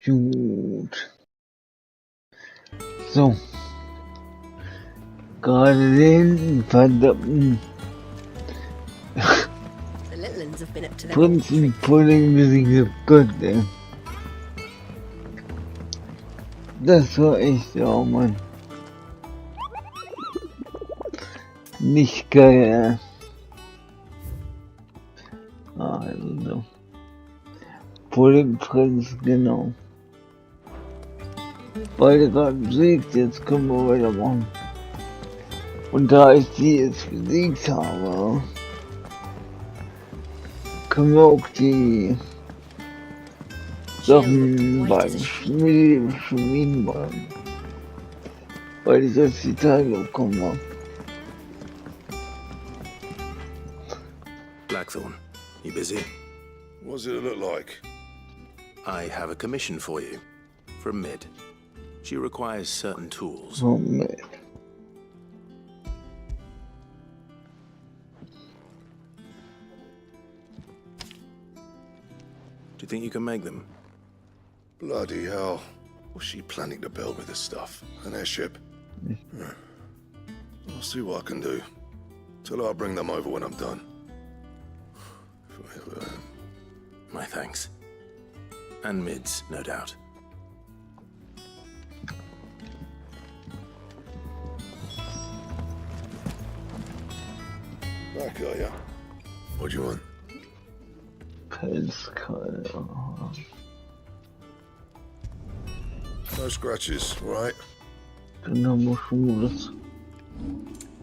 Gut. So. Gerade den verdammten Prinzenpudding besiegt. Gott, ey. Das war echt, oh Mann. Nicht geil, also so. Puddingprinz, genau. Beide gerade besiegt, jetzt können wir weitermachen. Und da ich die jetzt besiegt habe, können wir auch die Sachen beim Schmieden machen. Weil ich jetzt die Teile bekommen habe. Blackthorn, you busy? What does it look like? I have a commission for you. From Mid. She requires certain tools. From Mid. Do you think you can make them? Bloody hell. What's she planning to build with this stuff? An airship? I'll see what I can do. Tell her I'll bring them over when I'm done. My thanks. And Mid's, no doubt. Back, are ya? What do you want? No scratches, right? Dann haben wir schon das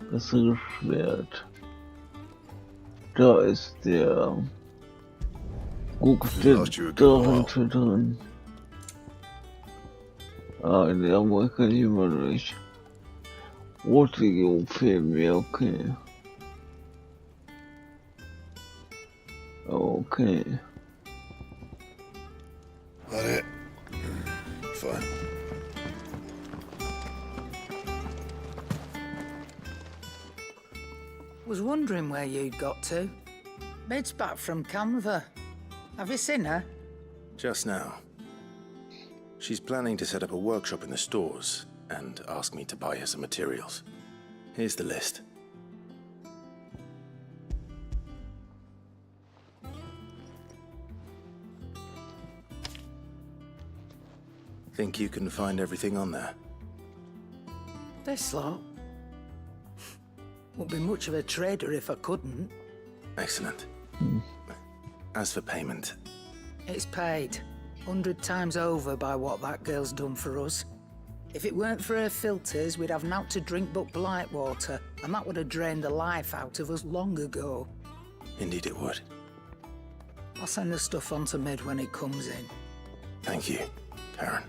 bessere Schwert. Da ist der Guckste drin. Der muss kann ich immer durch. Rote fehlen mir, okay. Okay. That it? Fine. Was wondering where you'd got to. Mid's back from Canva. Have you seen her? Just now. She's planning to set up a workshop in the stores and ask me to buy her some materials. Here's the list. Think you can find everything on there? This lot? Wouldn't be much of a trader if I couldn't. Excellent. As for payment... It's paid 100 times over by what that girl's done for us. If it weren't for her filters, we'd have naught to drink but blight water, and that would have drained the life out of us long ago. Indeed it would. I'll send the stuff on to Mid when it comes in. Thank you, Karen.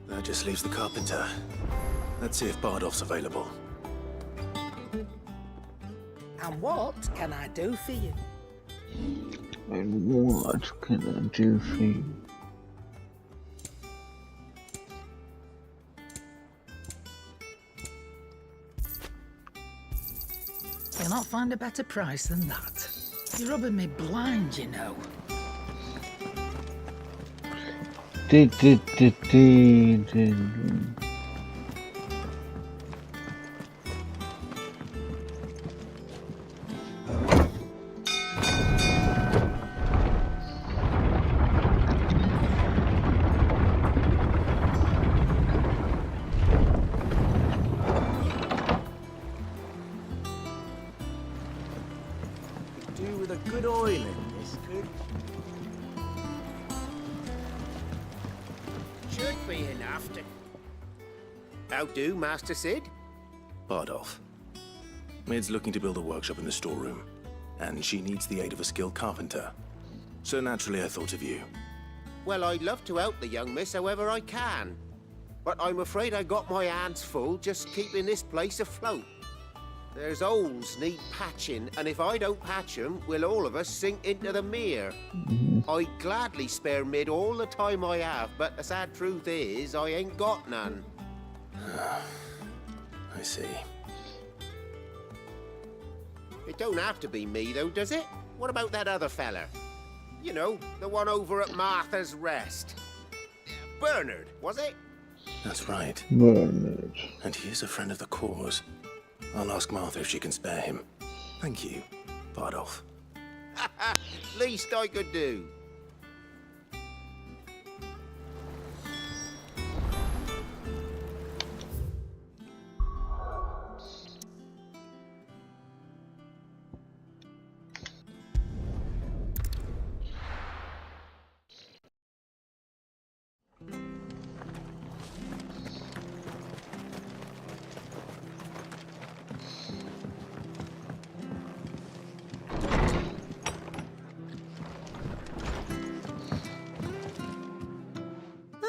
That just leaves the carpenter. Let's see if Bardolph's available. And what can I do for you? And what can I do for you? You'll not find a better price than that. You're rubbing me blind, you know. Do with a good oiling, this could. Should be enough to... How do, Master Sid? Bardolph. Mid's looking to build a workshop in the storeroom, and she needs the aid of a skilled carpenter. So naturally I thought of you. Well, I'd love to help the young miss however I can. But I'm afraid I got my hands full just keeping this place afloat. There's holes need patching, and if I don't patch them, we'll all of us sink into the mere. I'd gladly spare Mid all the time I have, but the sad truth is, I ain't got none. I see. It don't have to be me, though, does it? What about that other fella? You know, the one over at Martha's Rest. Bernard, was it? That's right. Bernard. And he is a friend of the cause. I'll ask Martha if she can spare him. Thank you, Bardolph. Least I could do.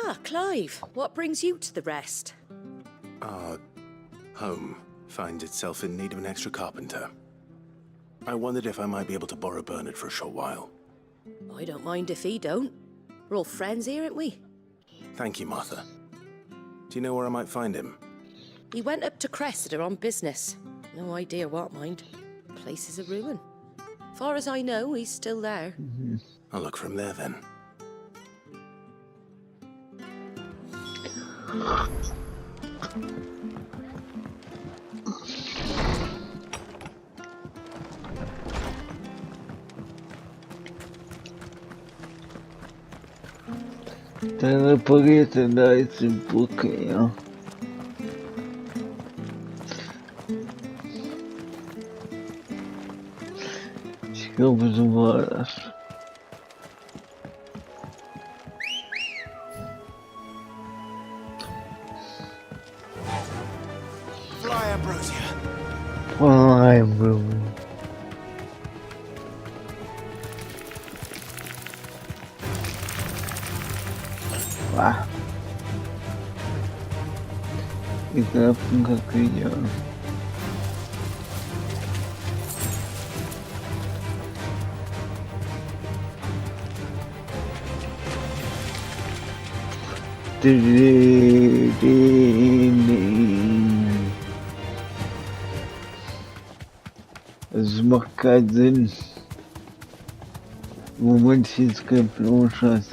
Ah, Clive, what brings you to the Rest? Our home finds itself in need of an extra carpenter. I wondered if I might be able to borrow Bernard for a short while. I don't mind if he don't. We're all friends here, aren't we? Thank you, Martha. Do you know where I might find him? He went up to Cressida on business. No idea what, mind. Place is a ruin. Far as I know, he's still there. I'll look for him there then. Dann repariert er da jetzt die Brücke, ja. Ich glaube, so war das. Fly, Ambrosia. Fine, bro. Wah. Ich darf einen Kakao. Es macht keinen Sinn. Moment, hier ist kein Blauscheiß.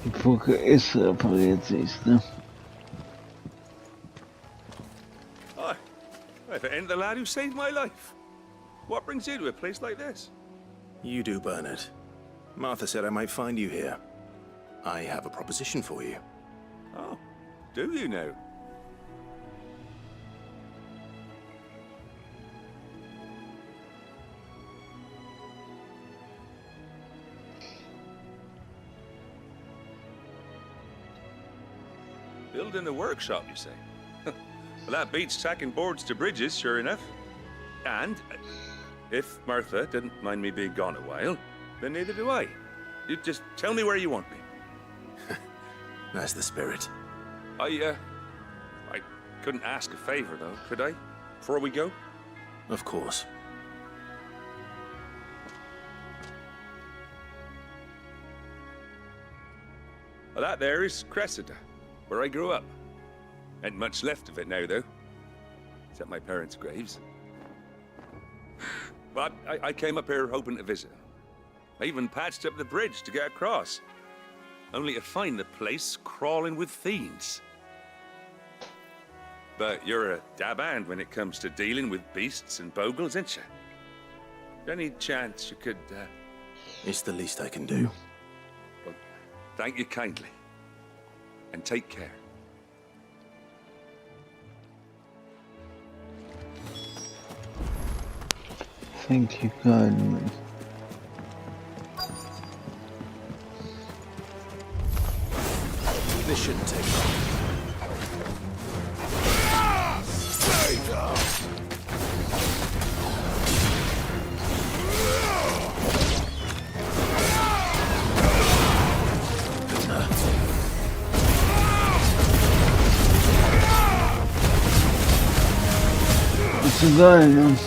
Die Brücke ist repariert, siehst du. Hi. If it ain't the lad who saved my life. What brings you to a place like this? You do, Bernard. Martha said I might find you here. I have a proposition for you. Oh, do you now? Building a workshop, you say? Well, that beats tacking boards to bridges, sure enough. And if Martha didn't mind me being gone a while, then neither do I. You just tell me where you want me. That's the spirit. I couldn't ask a favor, though, could I? Before we go? Of course. Well, that there is Cressida, where I grew up. Ain't much left of it now, though. Except my parents' graves. But I came up here hoping to visit. I even patched up the bridge to get across. Only to find the place crawling with fiends. But you're a dab hand when it comes to dealing with beasts and bogles, ain't you? Any chance you could, It's the least I can do. Well, thank you kindly. And take care. Thank you kindly. This shouldn't take long. It's a guy, man.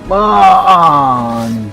Mann!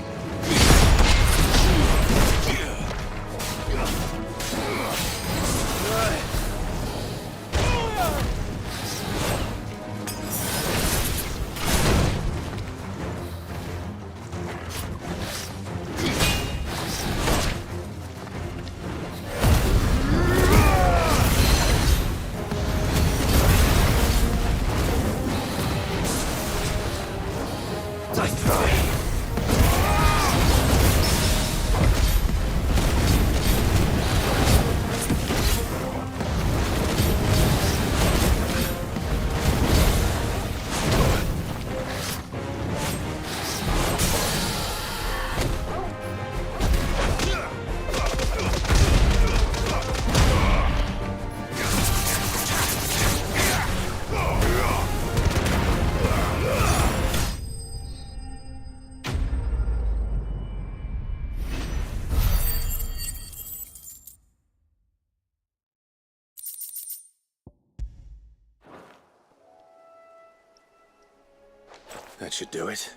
That should do it.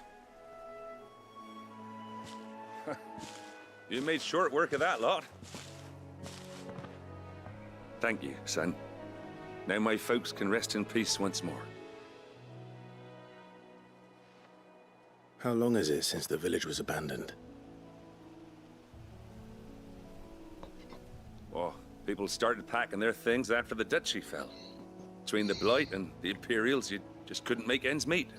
You made short work of that lot. Thank you, son. Now my folks can rest in peace once more. How long is it since the village was abandoned? Oh, people started packing their things after the duchy fell. Between the Blight and the Imperials, you just couldn't make ends meet.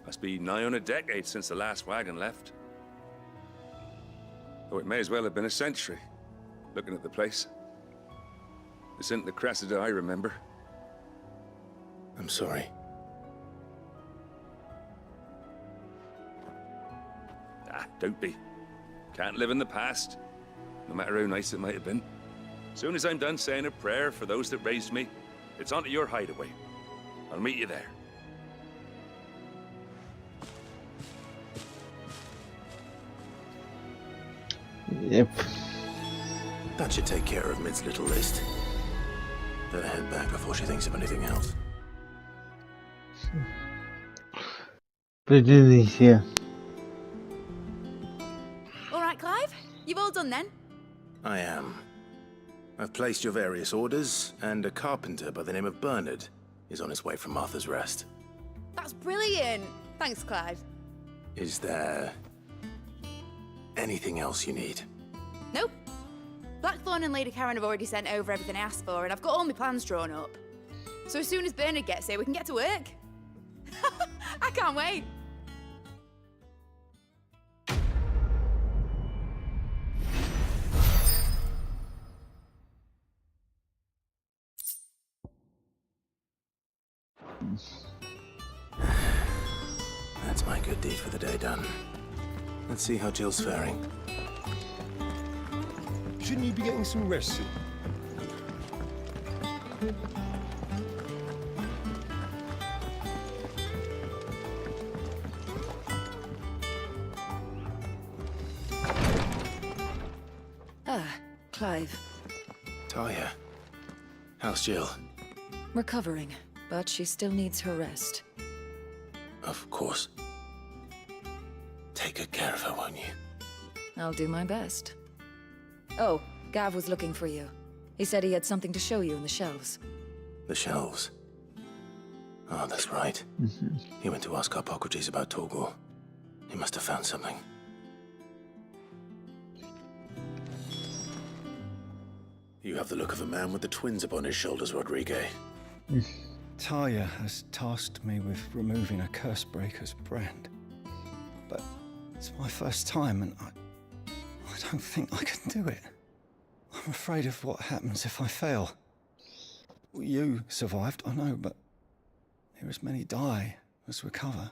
Must be nigh on a decade since the last wagon left. Though it may as well have been a century, looking at the place. This isn't the Cressida I remember. I'm sorry. Ah, don't be. Can't live in the past. no matter how nice it might have been. Soon as I'm done saying a prayer for those that raised me, it's onto your hideaway. I'll meet you there. Yep. That should take care of Mid's little list. Better head back before she thinks of anything else. Bitte nicht hier. All right, Clive? You've all done then? I am. I've placed your various orders, and a carpenter by the name of Bernard is on his way from Martha's Rest. That's brilliant. Thanks, Clive. Is there anything else you need? Nope. Blackthorn and Lady Karen have already sent over everything I asked for, and I've got all my plans drawn up. So as soon as Bernard gets here, we can get to work. I can't wait. That's my good deed for the day done. Let's see how Jill's faring. Shouldn't you be getting some rest soon? Clive. Talia, how's Jill? Recovering, but she still needs her rest. Of course. Take good care of her, won't you? I'll do my best. Oh, Gav was looking for you. He said he had something to show you in the shelves. The shelves. Oh, that's right. He went to ask Harpocrates about Torgor. He must have found something. You have the look of a man with the twins upon his shoulders, Rodrigue. Talia has tasked me with removing a Cursebreaker's brand. But it's my first time, and I don't think I can do it. I'm afraid of what happens if I fail. You survived, I know, but here as many die as recover.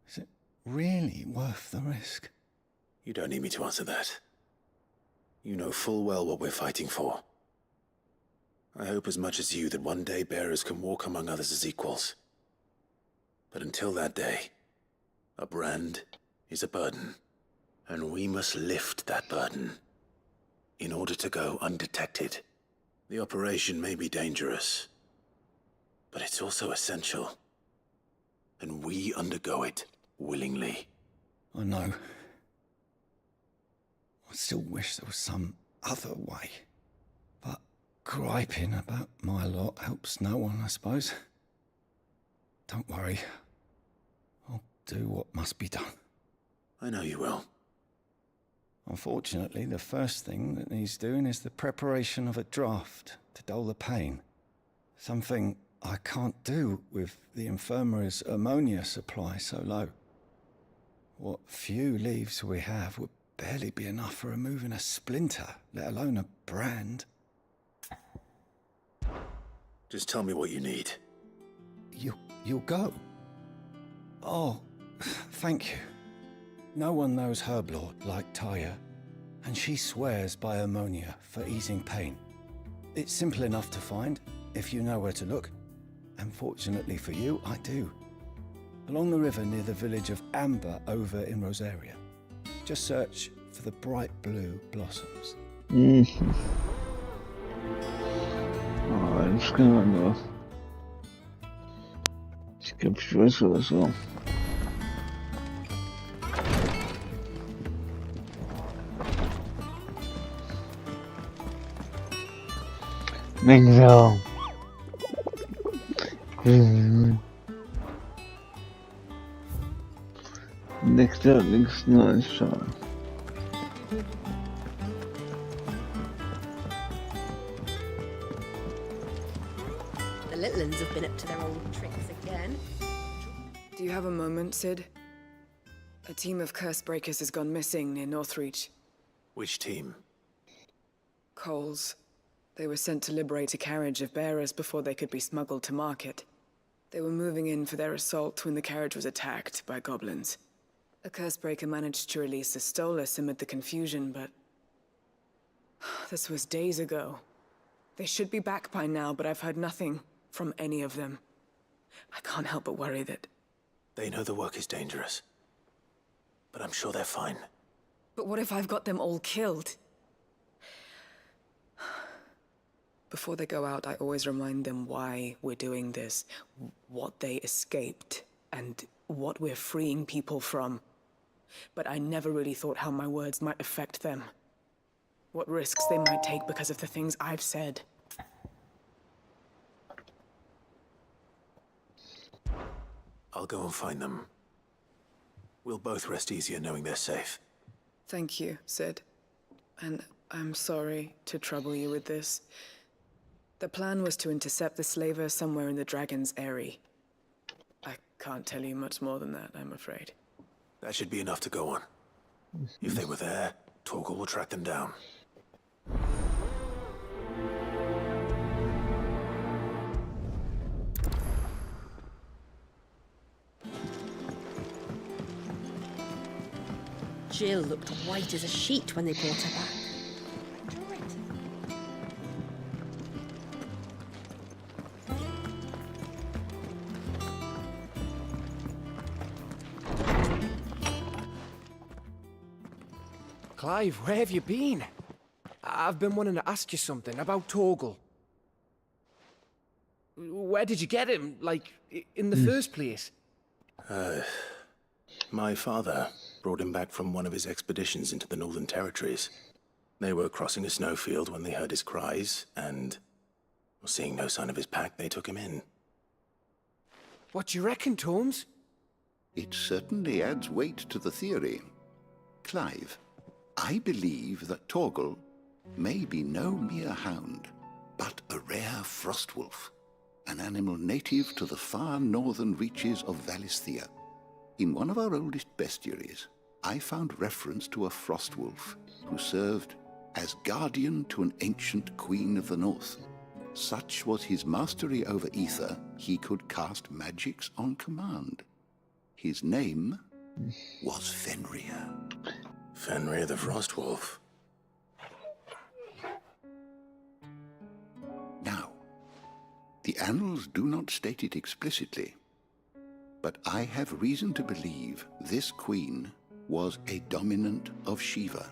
Is it really worth the risk? You don't need me to answer that. You know full well what we're fighting for. I hope as much as you that one day bearers can walk among others as equals. But until that day, a brand is a burden, and we must lift that burden in order to go undetected. The operation may be dangerous, but it's also essential, and we undergo it willingly. I know. I still wish there was some other way. But griping about my lot helps no one, I suppose. Don't worry. I'll do what must be done. I know you will. Unfortunately, the first thing that needs doing is the preparation of a draft to dull the pain. Something I can't do with the infirmary's ammonia supply so low. What few leaves we have would barely be enough for removing a splinter, let alone a brand. Just tell me what you need. You'll go? Oh, thank you. No one knows Herblord like Talia, and she swears by ammonia for easing pain. It's simple enough to find, if you know where to look. And fortunately for you, I do. Along the river near the village of Amber over in Rosaria. Just search for the bright blue blossoms. Oh, das können wir noch. Ich glaube, ich weiß oder so. Genau. Nächster links neu schauen. The little uns have been up to their old tricks again. Do you have a moment, Sid? A team of Cursebreakers has gone missing near Northreach. Which team? Coles. They were sent to liberate a carriage of bearers before they could be smuggled to market. They were moving in for their assault when the carriage was attacked by goblins. A Cursebreaker managed to release a Stolus amid the confusion, but This was days ago. They should be back by now, but I've heard nothing from any of them. I can't help but worry that... They know the work is dangerous. But I'm sure they're fine. But what if I've got them all killed? Before they go out, I always remind them why we're doing this, what they escaped, and what we're freeing people from. But I never really thought how my words might affect them. What risks they might take because of the things I've said. I'll go and find them. We'll both rest easier knowing they're safe. Thank you, Sid. And I'm sorry to trouble you with this. The plan was to intercept the slaver somewhere in the Dragon's Eyrie. I can't tell you much more than that, I'm afraid. That should be enough to go on. If they were there, Torgal will track them down. Jill looked white as a sheet when they brought her back. Draw it. Clive, where have you been? I've been wanting to ask you something about Torgal. Where did you get him, like, in the first place? My father brought him back from one of his expeditions into the Northern Territories. They were crossing a snowfield when they heard his cries, and, seeing no sign of his pack, they took him in. What do you reckon, Tomes? It certainly adds weight to the theory. Clive, I believe that Torgal may be no mere hound, but a rare frostwolf, an animal native to the far northern reaches of Valisthea. In one of our oldest bestiaries, I found reference to a frostwolf who served as guardian to an ancient queen of the north. Such was his mastery over ether, he could cast magics on command. His name was Fenrir. Fenrir the Frostwolf. Now, the annals do not state it explicitly, but I have reason to believe this queen was a dominant of Shiva,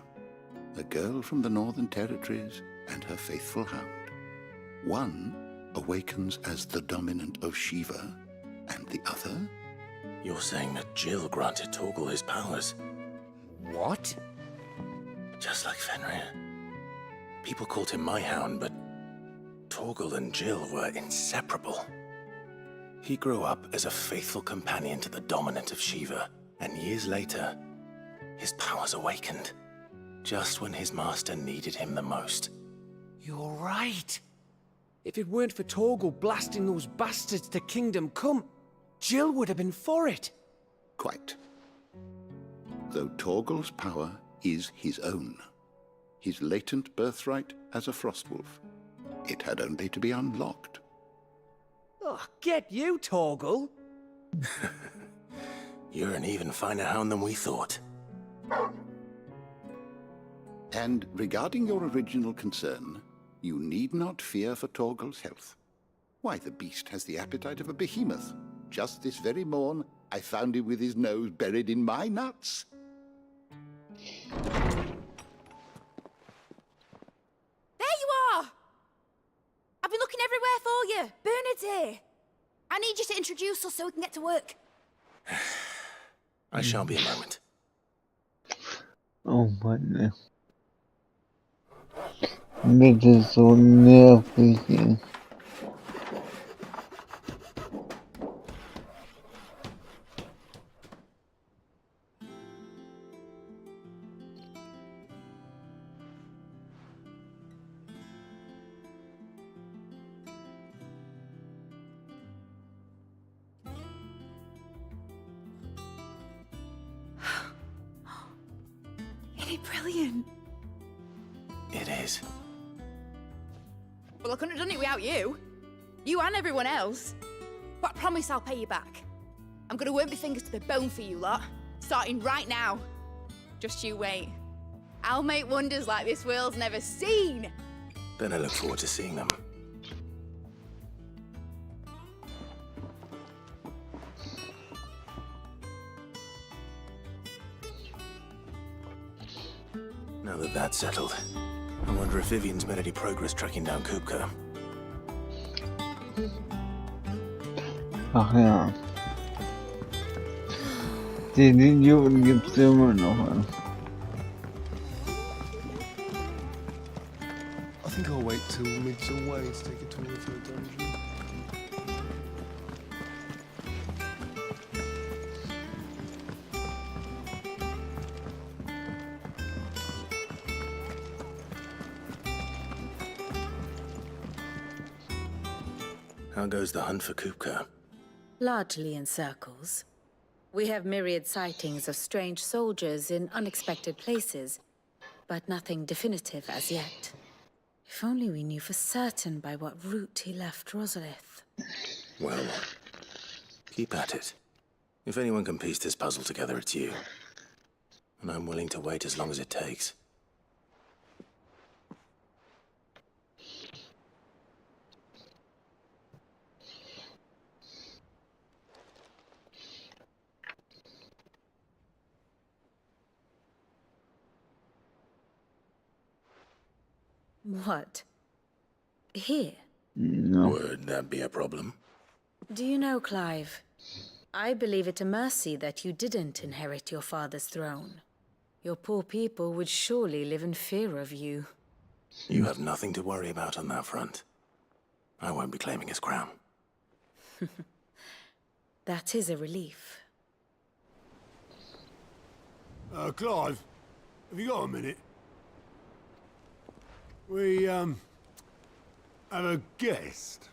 a girl from the Northern Territories and her faithful hound. One awakens as the dominant of Shiva, and the other... You're saying that Jill granted Torgal his powers? What? Just like Fenrir. People called him my hound, but Torgal and Jill were inseparable. He grew up as a faithful companion to the dominant of Shiva, and years later, his powers awakened, just when his master needed him the most. You're right. If it weren't for Torgal blasting those bastards to Kingdom Come, Jill would have been for it. Quite. Though Torgal's power is his own, his latent birthright as a frostwolf. It had only to be unlocked. Oh, get you, Torgal! You're an even finer hound than we thought. And regarding your original concern, you need not fear for Torgal's health. Why, the beast has the appetite of a behemoth. Just this very morn, I found him with his nose buried in my nuts. There you are! I've been looking everywhere for you. Bernard's here. I need you to introduce us so we can get to work. I shall be a moment. Oh Mann, ey. Das ist so nervig, ey. Isn't it brilliant? It is. Well, I couldn't have done it without you. You and everyone else. But I promise I'll pay you back. I'm gonna work my fingers to the bone for you lot, starting right now. Just you wait. I'll make wonders like this world's never seen. Then I look forward to seeing them. Now that that's settled, I wonder if Vivian's made any progress tracking down Kupka. Ach ja. Den Idioten gibt's immer noch. I think I'll wait till mid's away to take a tour of the dungeon. How goes the hunt for Kupka? Largely in circles. We have myriad sightings of strange soldiers in unexpected places, but nothing definitive as yet. If only we knew for certain by what route he left Rosalith. Well, keep at it. If anyone can piece this puzzle together, it's you. And I'm willing to wait as long as it takes. What? Here? No. Would that be a problem? Do you know, Clive? I believe it a mercy that you didn't inherit your father's throne. Your poor people would surely live in fear of you. You have nothing to worry about on that front. I won't be claiming his crown. That is a relief. Clive, have you got a minute? We, have a guest.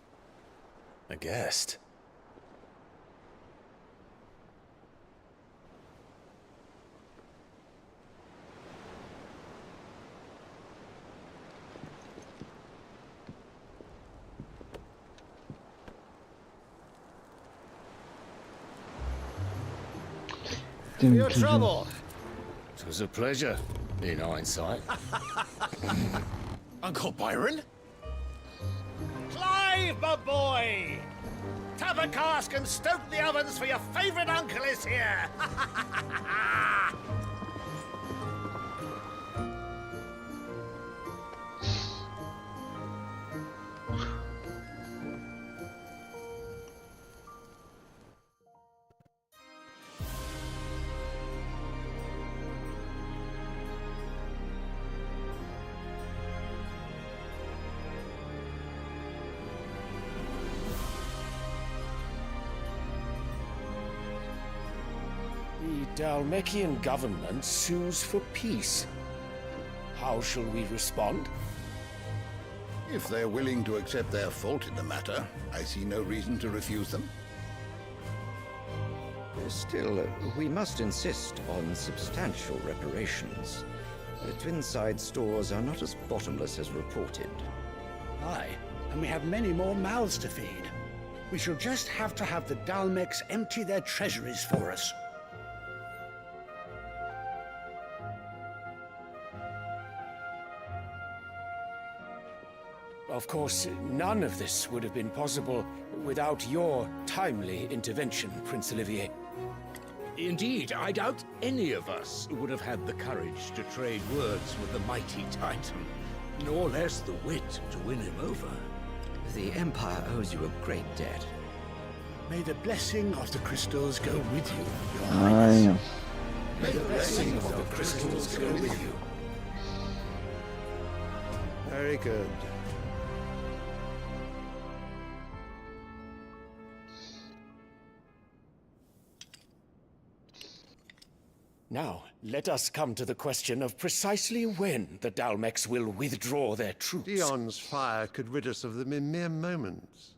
A guest? Your trouble. It was a pleasure, in hindsight. Uncle Byron? Clive, my boy! Tap a cask and stoke the ovens for your favourite uncle is here! The Dalmekian government sues for peace. How shall we respond? If they're willing to accept their fault in the matter, I see no reason to refuse them. Still, we must insist on substantial reparations. The Twinside stores are not as bottomless as reported. Aye, and we have many more mouths to feed. We shall just have to have the Dalmecs empty their treasuries for us. Of course, none of this would have been possible without your timely intervention, Prince Olivier. Indeed, I doubt any of us would have had the courage to trade words with the mighty Titan, nor less the wit to win him over. The Empire owes you a great debt. May the blessing of the crystals go with you, Your Ah, Highness. ja. May the blessing of the crystals go with you. Very good. Now, let us come to the question of precisely when the Dalmecs will withdraw their troops. Dion's fire could rid us of them in mere moments.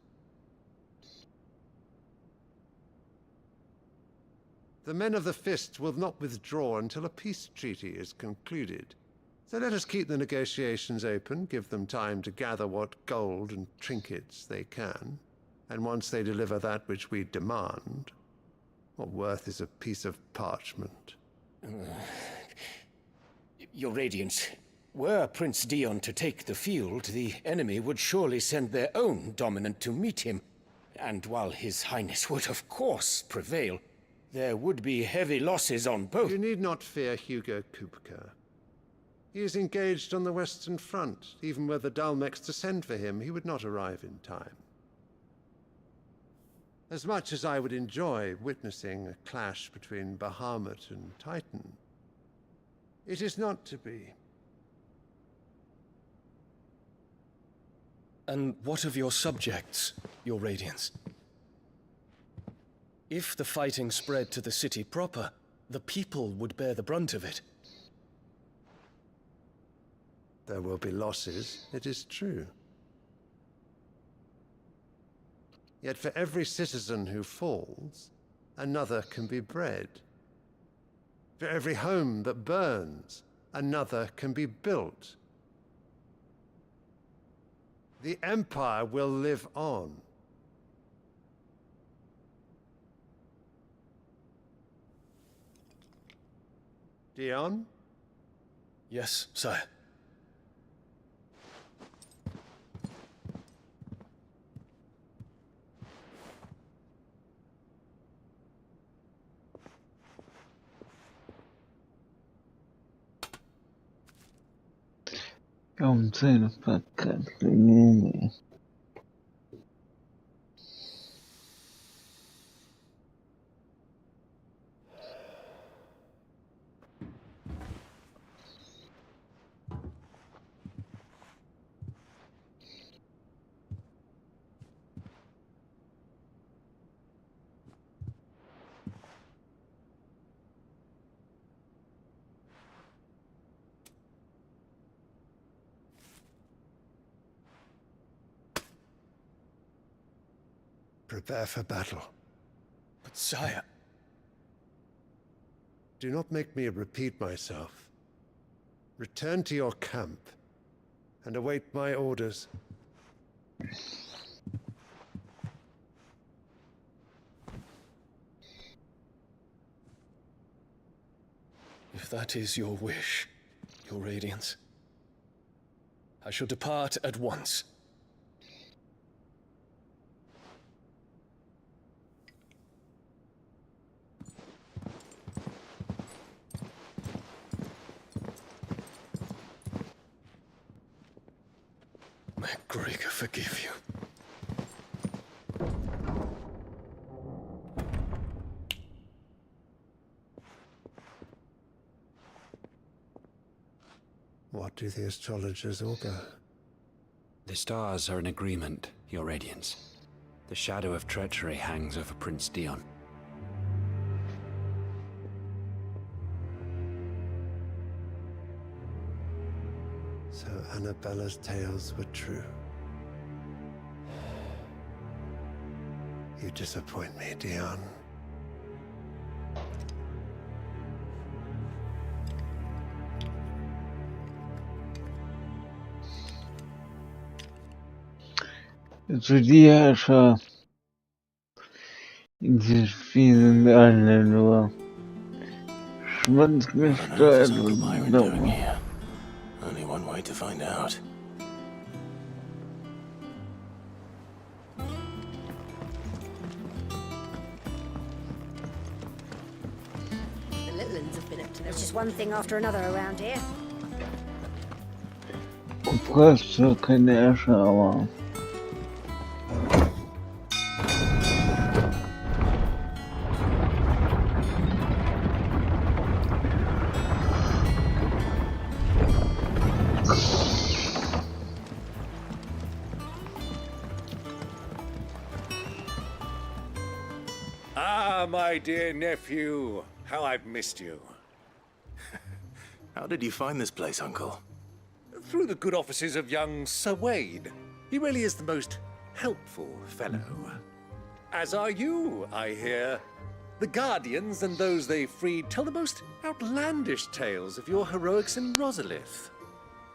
The men of the Fist will not withdraw until a peace treaty is concluded. So let us keep the negotiations open, give them time to gather what gold and trinkets they can, and once they deliver that which we demand, what worth is a piece of parchment? Your Radiance, were Prince Dion to take the field, the enemy would surely send their own dominant to meet him. And while His Highness would of course prevail, there would be heavy losses on both. You need not fear Hugo Kupka. He is engaged on the Western Front. Even were the Dalmex to send for him, he would not arrive in time. As much as I would enjoy witnessing a clash between Bahamut and Titan, it is not to be. And what of your subjects, Your Radiance? If the fighting spread to the city proper, the people would bear the brunt of it. There will be losses, it is true. Yet for every citizen who falls, another can be bred. For every home that burns, another can be built. The Empire will live on. Dion? Yes, sire. I'm saying a podcast anyway. Prepare for battle. But sire... Do not make me repeat myself. Return to your camp and await my orders. If that is your wish, Your Radiance, I shall depart at once. May Gregor forgive you. What do the astrologers augur? The stars are in agreement, Your Radiance. The shadow of treachery hangs over Prince Dion. So Annabella's tales were true. You disappoint me, Dion. Zu die Herrscher in diesem Spiel sind alle nur schwanzgesteuert und dumm. Only one way to find out. The Littlands have been up to there's just one thing after another around here. Du brauchst so keine Herrscher, aber... Ah, my dear nephew, how I've missed you. How did you find this place, Uncle? Through the good offices of young Sir Wade. He really is the most helpful fellow. As are you, I hear. The Guardians and those they freed tell the most outlandish tales of your heroics in Rosalith.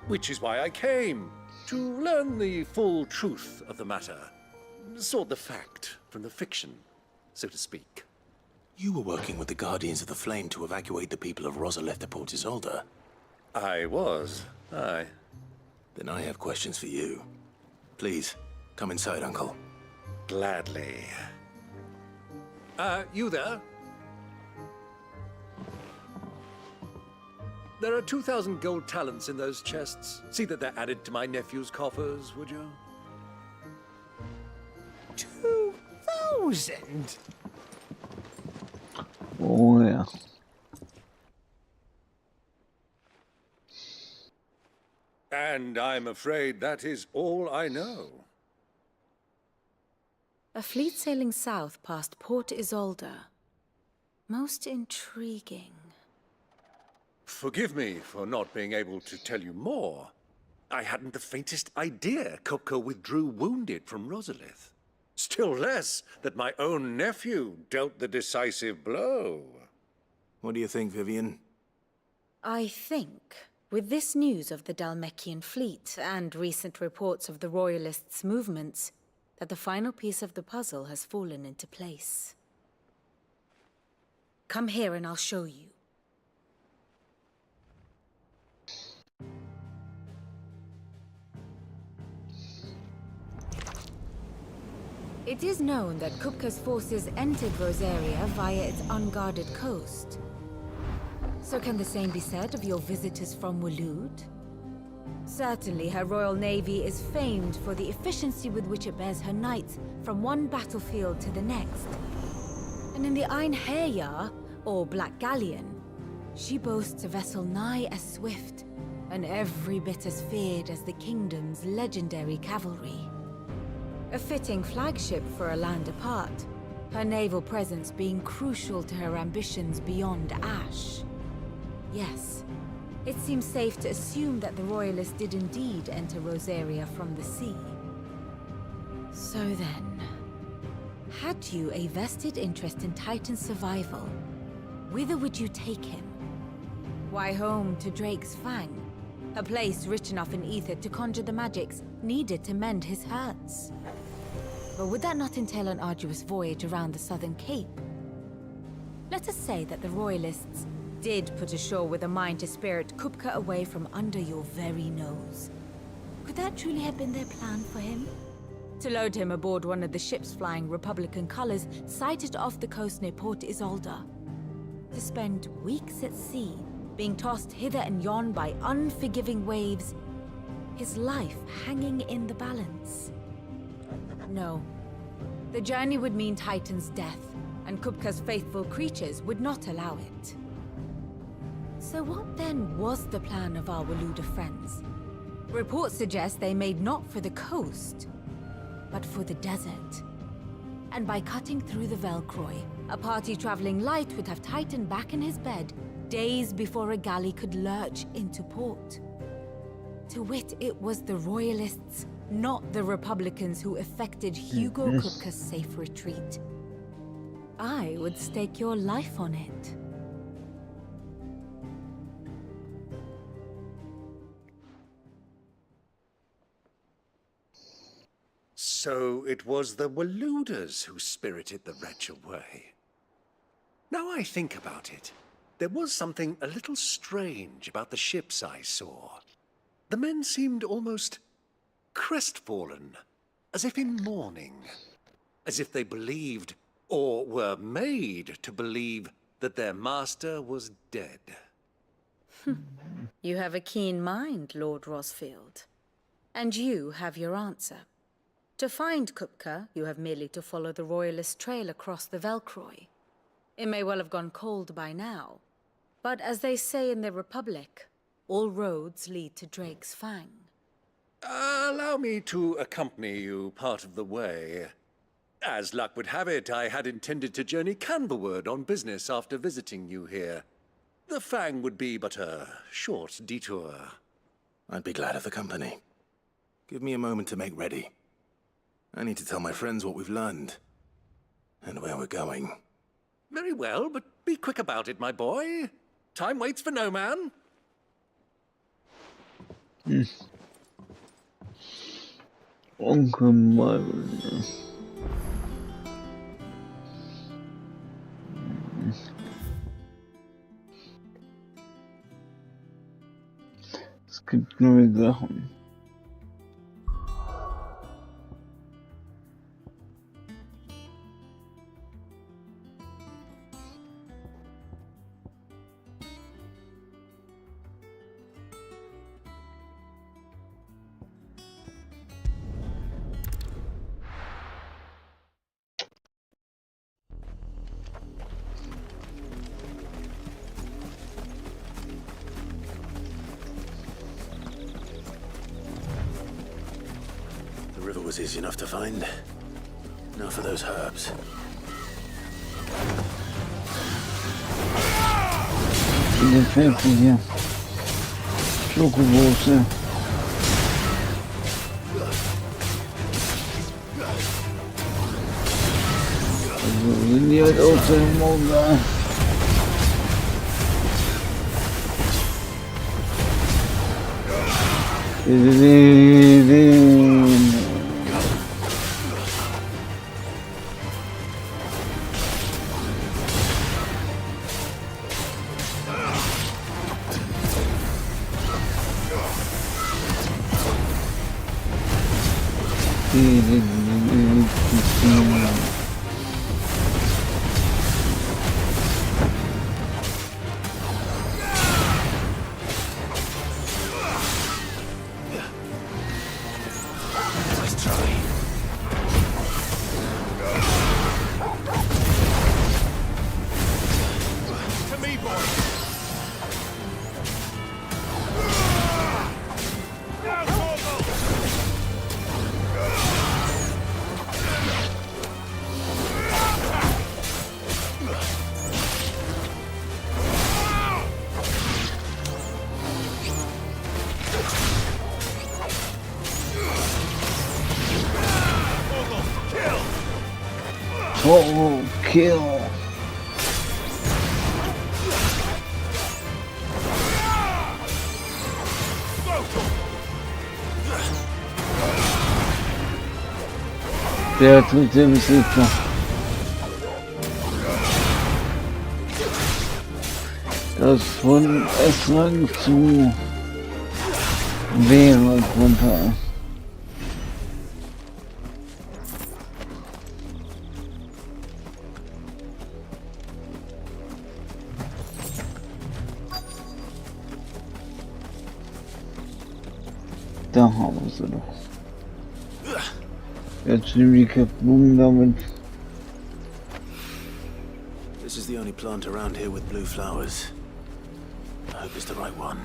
Which is why I came, to learn the full truth of the matter. Sort the fact from the fiction, so to speak. You were working with the Guardians of the Flame to evacuate the people of Rosalith to Port Isolde. I was, aye. Then I have questions for you. Please, come inside, Uncle. Gladly. You there? There are 2,000 gold talents in those chests. See that they're added to my nephew's coffers, would you? 2,000? Oh, yeah. And I'm afraid that is all I know. A fleet sailing south past Port Isolde. Most intriguing. Forgive me for not being able to tell you more. I hadn't the faintest idea Kupka withdrew wounded from Rosalith. Still less that my own nephew dealt the decisive blow. What do you think, Vivian? I think, with this news of the Dhalmekian fleet and recent reports of the Royalists' movements, that the final piece of the puzzle has fallen into place. Come here and I'll show you. It is known that Kupka's forces entered Rosaria via its unguarded coast. So can the same be said of your visitors from Waloed? Certainly, her Royal Navy is famed for the efficiency with which it bears her knights from one battlefield to the next. And in the Einherjar, or Black Galleon, she boasts a vessel nigh as swift and every bit as feared as the kingdom's legendary cavalry. A fitting flagship for a land apart, her naval presence being crucial to her ambitions beyond Ash. Yes, it seems safe to assume that the Royalists did indeed enter Rosaria from the sea. So then, had you a vested interest in Titan's survival, whither would you take him? Why, home to Drake's Fang, a place rich enough in ether to conjure the magics needed to mend his hurts. But would that not entail an arduous voyage around the southern cape? Let us say that the Royalists did put ashore with a mind to spirit Kupka away from under your very nose. Could that truly have been their plan for him? To load him aboard one of the ships flying Republican colors sighted off the coast near Port Isolde. To spend weeks at sea, being tossed hither and yon by unforgiving waves, his life hanging in the balance. No. The journey would mean Titan's death, and Kupka's faithful creatures would not allow it. So what then was the plan of our Waluda friends? Reports suggest they made not for the coast, but for the desert. And by cutting through the Velcroy, a party traveling light would have Titan back in his bed days before a galley could lurch into port. To wit, it was the Royalists, not the Republicans, who effected Hugo Kupka's safe retreat. I would stake your life on it. So it was the Waludas who spirited the wretch away. Now I think about it, there was something a little strange about the ships I saw. The men seemed almost crestfallen, as if in mourning, as if they believed, or were made to believe, that their master was dead. You have a keen mind, Lord Rosfield. And you have your answer. To find Kupka, you have merely to follow the Royalist trail across the Velcroy. It may well have gone cold by now, but as they say in the Republic, all roads lead to Drake's Fang. Allow me to accompany you part of the way. As luck would have it, I had intended to journey Canberward on business after visiting you here. The Fang would be but a short detour. I'd be glad of the company. Give me a moment to make ready. I need to tell my friends what we've learned, and where we're going. Very well, but be quick about it, my boy. Time waits for no man. Rumkommandieren. gibt neue Sachen. The river was easy enough to find. Now for those herbs. Den Felsen hier. Schokobusse. Also sind die halt aus dem Manga. Total kill. Der tut der Besitzer. Das von S-Rang zu W-Rang runter. Da haben wir sie doch. Jetzt nehmen die Kaputten damit. This is the only plant around here with blue flowers. I hope it's the right one.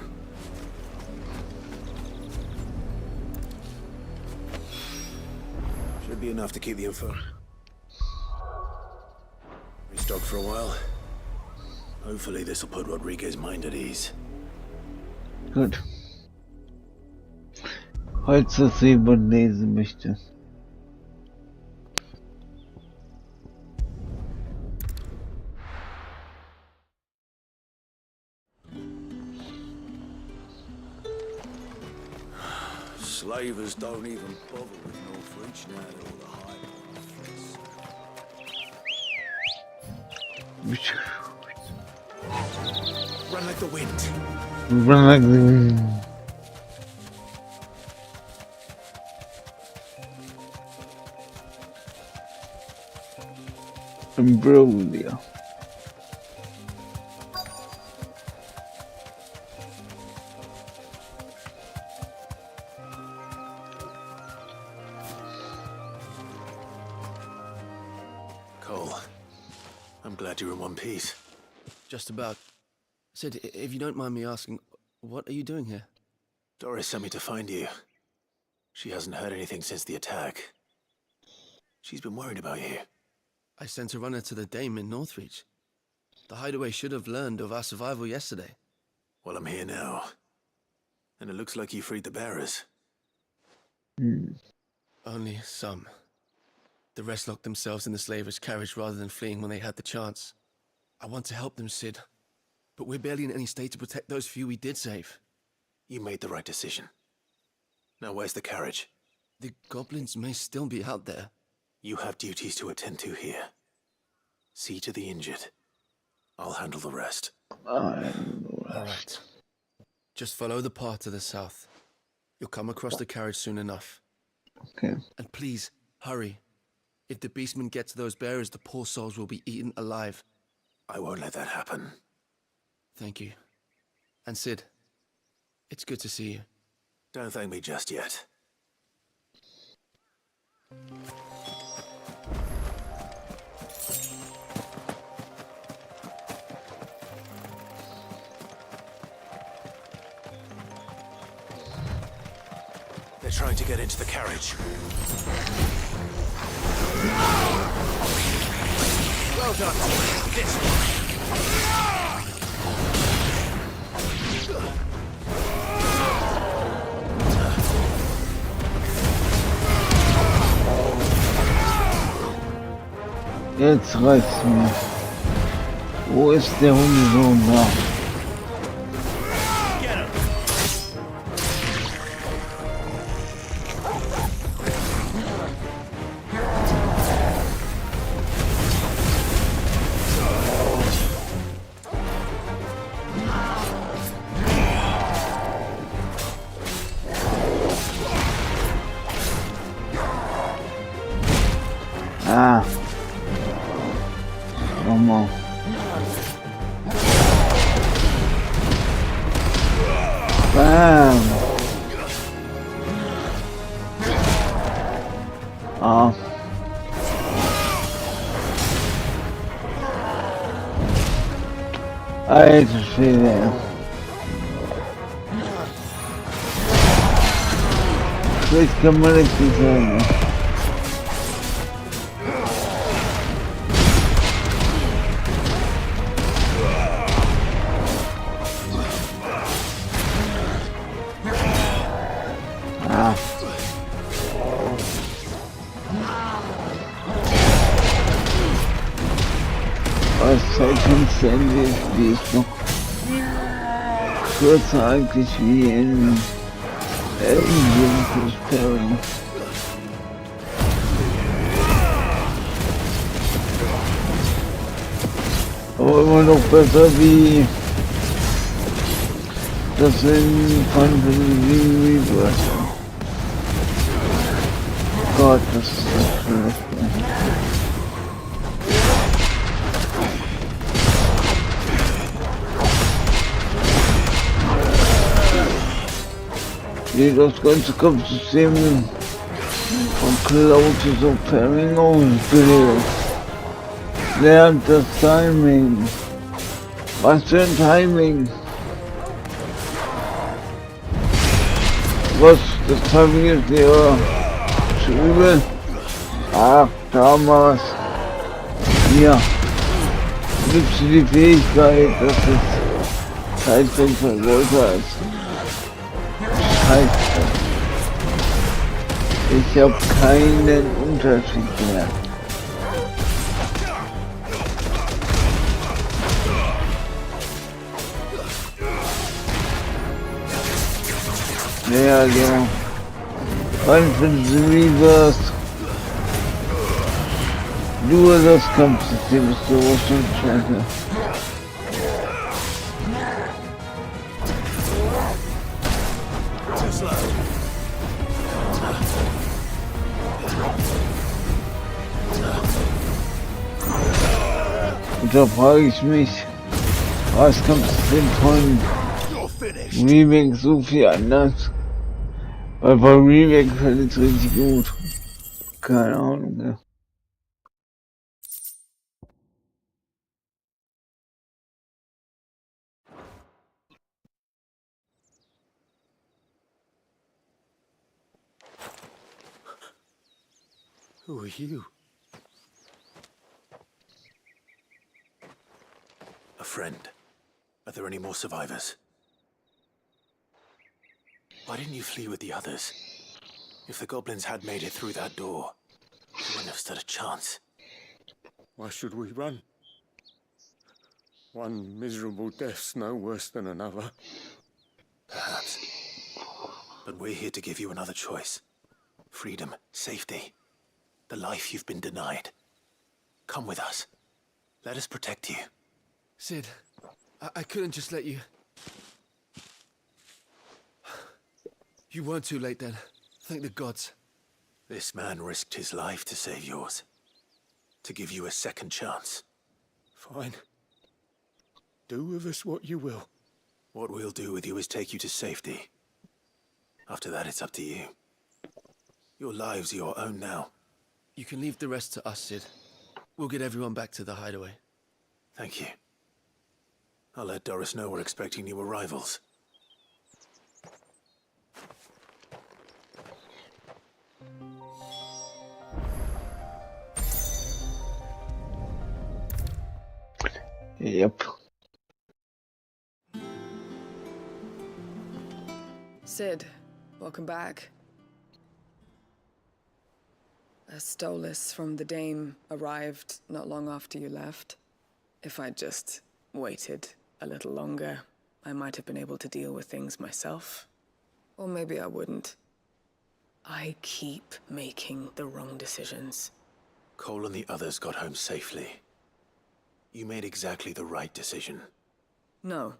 Should be enough to keep the info. Restock for a while. Hopefully this will put Rodriguez's mind at ease. Gut. Falls das jemand lesen möchte. Slavers don't even bother with Northridge now they're all the high. Run like the wind. Run like the wind. Ambrosia. Cole, I'm glad you're in one piece. Just about. Sid, if you don't mind me asking, what are you doing here? Doris sent me to find you. She hasn't heard anything since the attack. She's been worried about you. I sent a runner to the Dame in Northreach. The hideaway should have learned of our survival yesterday. Well, I'm here now. And it looks like you freed the bearers. Only some. The rest locked themselves in the slaver's carriage rather than fleeing when they had the chance. I want to help them, Sid. But we're barely in any state to protect those few we did save. You made the right decision. Now where's the carriage? The goblins may still be out there. You have duties to attend to here. See to the injured. I'll handle the rest. All right. Just follow the path to the south. You'll come across the carriage soon enough. Okay. And please, hurry. If the beastmen get to those bearers, the poor souls will be eaten alive. I won't let that happen. Thank you. And Sid, it's good to see you. Don't thank me just yet. They're trying to get into the carriage. Well done. This one. Jetzt reicht's mir. Wo ist der Hundesohn da? Ah. Nochmal. Bam. Ah. Alter Schwede. Vielleicht kann man richtig sagen. Das Zeitfenster in die ist noch kürzer eigentlich wie in Pairing. Aber immer noch besser wie das in Fantasy XVI. Gott, das ist das Schlimmste. Wie das ganze Kampfsystem von Cloud ist auf Pairing ausgelegt. Lernt das Timing. Was für ein Timing? Was? Das Timing ist ja übel. Ach, damals. Hier. Gibst du die Fähigkeit, dass das Zeitfenster größer ist. Scheiße. Ich habe keinen Unterschied mehr. Ja, genau. Fantasy Reverse. Nur das Kampfsystem ist sowas von scheiße. Und da frage ich mich, was Kampfsystem von Remake so viel anders? Weil bei Remake fällt es richtig gut. Keine Ahnung mehr. Who are you? A friend. Are there any more survivors? Why didn't you flee with the others? If the goblins had made it through that door, you wouldn't have stood a chance. Why should we run? One miserable death's no worse than another. Perhaps. But we're here to give you another choice. Freedom, safety, the life you've been denied. Come with us. Let us protect you. Sid, I couldn't just let you... You weren't too late then. Thank the gods. This man risked his life to save yours. To give you a second chance. Fine. Do with us what you will. What we'll do with you is take you to safety. After that, it's up to you. Your lives are your own now. You can leave the rest to us, Sid. We'll get everyone back to the hideaway. Thank you. I'll let Doris know we're expecting new arrivals. Yep. Sid, welcome back. A stolus from the Dame arrived not long after you left. If I'd just waited a little longer, I might have been able to deal with things myself. Or maybe I wouldn't. I keep making the wrong decisions. Cole and the others got home safely. You made exactly the right decision. No,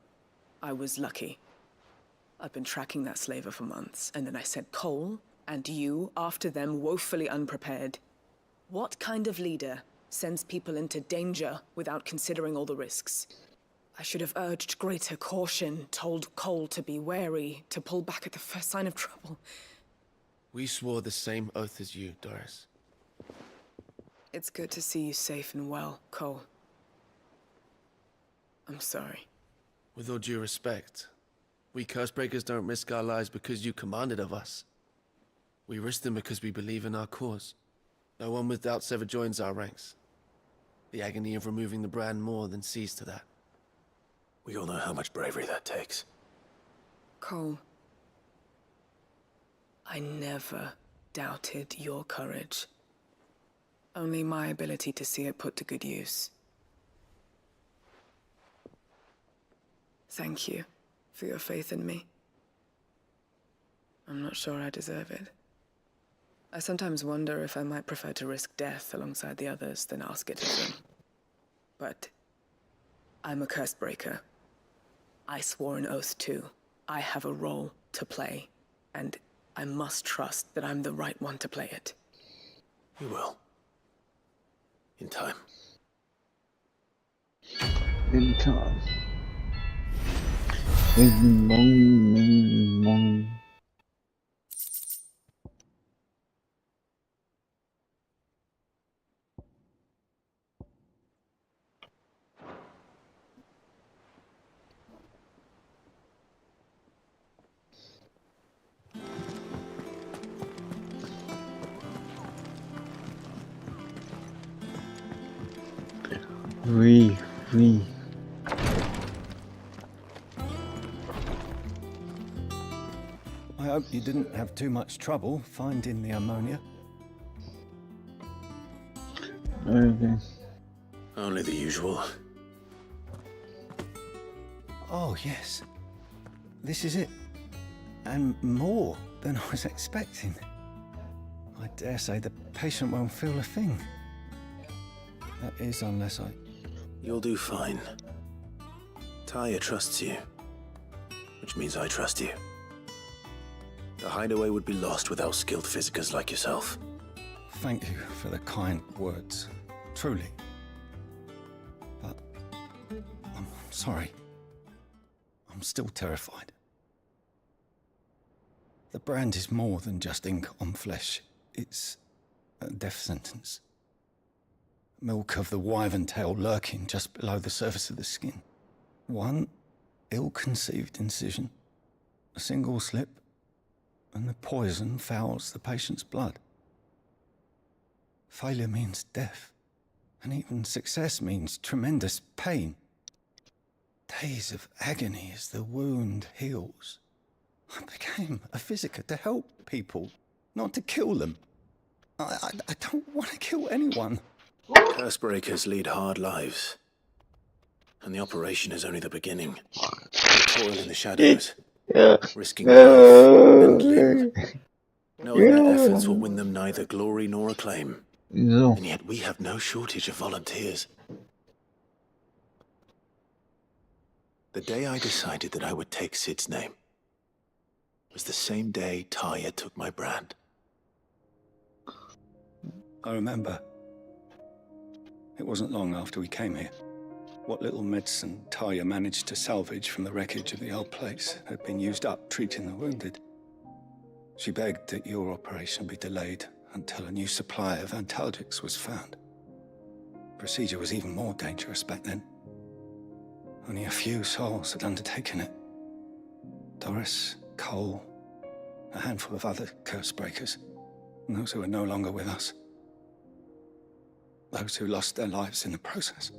I was lucky. I've been tracking that slaver for months, and then I sent Cole and you after them, woefully unprepared. What kind of leader sends people into danger without considering all the risks? I should have urged greater caution, told Cole to be wary, to pull back at the first sign of trouble. We swore the same oath as you, Doris. It's good to see you safe and well, Cole. I'm sorry. With all due respect, we Cursebreakers don't risk our lives because you commanded of us. We risk them because we believe in our cause. No one with doubts ever joins our ranks. The agony of removing the brand more than sees to that. We all know how much bravery that takes. Cole, I never doubted your courage. Only my ability to see it put to good use. Thank you for your faith in me. I'm not sure I deserve it. I sometimes wonder if I might prefer to risk death alongside the others than ask it of them. But I'm a Cursebreaker. I swore an oath too. I have a role to play, and I must trust that I'm the right one to play it. You will. In time. In time. Bing bong, bing bong. Oui. I hope you didn't have too much trouble finding the ammonia. Okay. Only the usual. Oh, yes. This is it. And more than I was expecting. I dare say the patient won't feel a thing. That is, unless I... You'll do fine. Tyre trusts you. Which means I trust you. The hideaway would be lost without skilled physicers like yourself. Thank you for the kind words. Truly. But... I'm sorry. I'm still terrified. The brand is more than just ink on flesh. It's a death sentence. Milk of the wyvern tail lurking just below the surface of the skin. One ill-conceived incision, a single slip, and the poison fouls the patient's blood. Failure means death, and even success means tremendous pain. Days of agony as the wound heals. I became a physiker to help people, not to kill them. I don't want to kill anyone. Cursebreakers lead hard lives. And the operation is only the beginning. They toil in the shadows, risking life and limb, knowing their efforts will win them neither glory nor acclaim. No. And yet we have no shortage of volunteers. The day I decided that I would take Sid's name, was the same day Taya took my brand. I remember. It wasn't long after we came here. What little medicine Taya managed to salvage from the wreckage of the old place had been used up treating the wounded. She begged that your operation be delayed until a new supply of antalgics was found. Procedure was even more dangerous back then. Only a few souls had undertaken it. Doris, Cole, a handful of other curse breakers, and those who are no longer with us. Those who lost their lives in the process.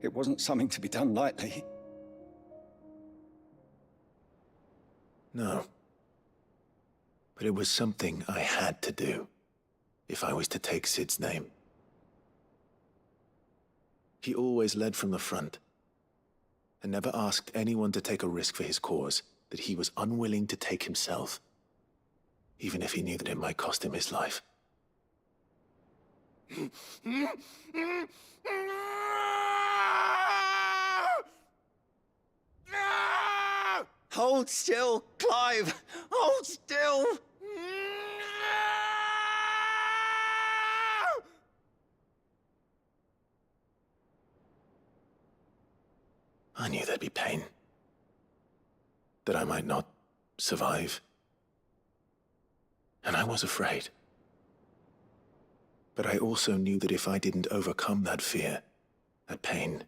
It wasn't something to be done lightly. No. But it was something I had to do, if I was to take Sid's name. He always led from the front, and never asked anyone to take a risk for his cause that he was unwilling to take himself, even if he knew that it might cost him his life. Hold still, Clive! Hold still! I knew there'd be pain. That I might not survive. And I was afraid. But I also knew that if I didn't overcome that fear, that pain,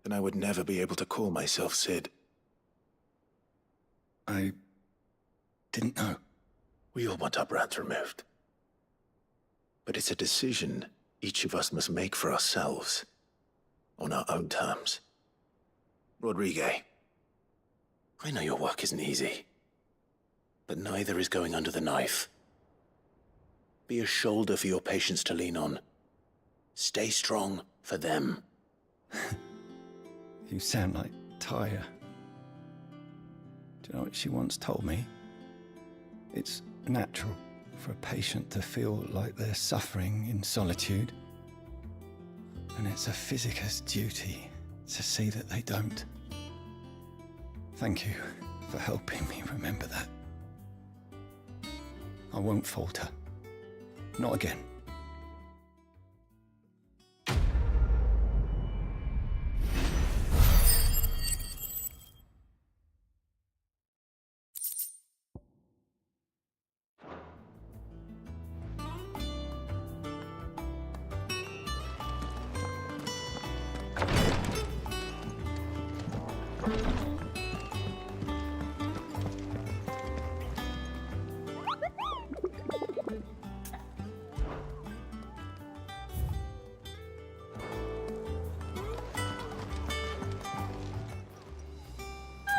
then I would never be able to call myself Sid. I didn't know. We all want our brands removed. But it's a decision each of us must make for ourselves, on our own terms. Rodriguez, I know your work isn't easy, but neither is going under the knife. Be a shoulder for your patients to lean on. Stay strong for them. You sound like Taya. Do you know what she once told me? It's natural for a patient to feel like they're suffering in solitude. And it's a physicist's duty to see that they don't. Thank you for helping me remember that. I won't falter. Not again.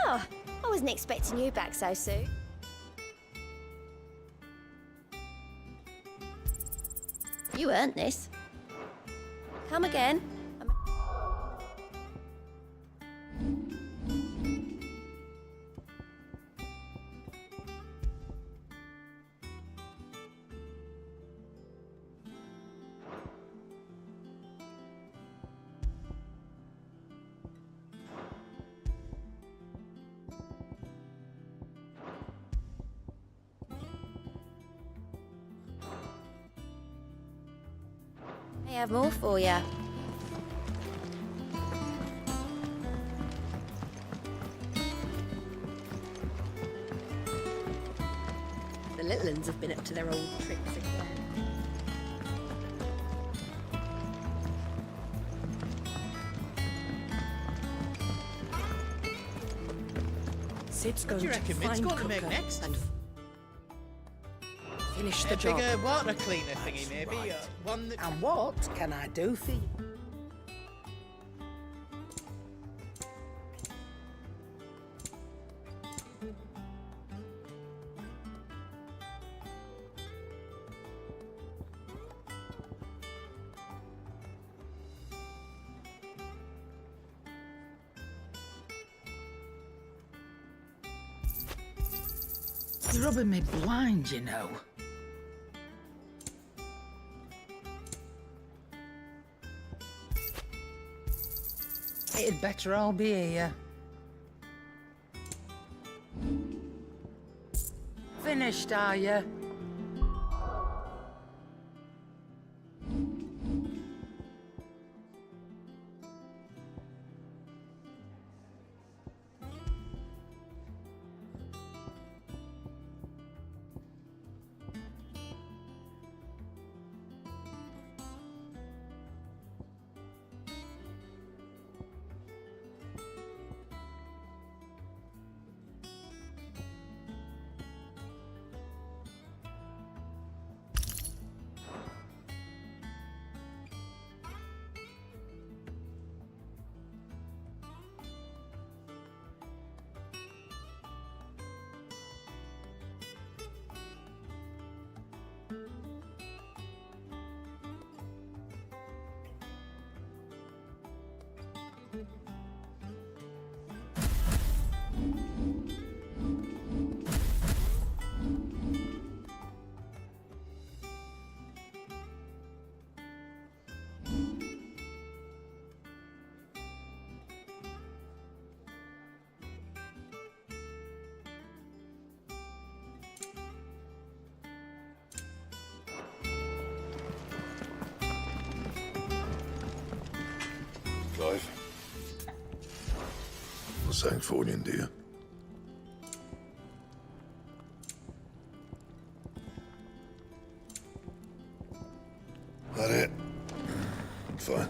Oh, I wasn't expecting you back so soon. You earned this. Come again. I have more for you. The little uns have been up to their old tricks again. Sid's going What do you to reckon Mid's find going to make Cooker next? and finish A the job. bigger water cleaner thingy, maybe? One that... And what can I do for you? You're rubbing me blind, you know. It'd better all be here. Finished, are you? Clive. What's that for you, dear? That it? Fine.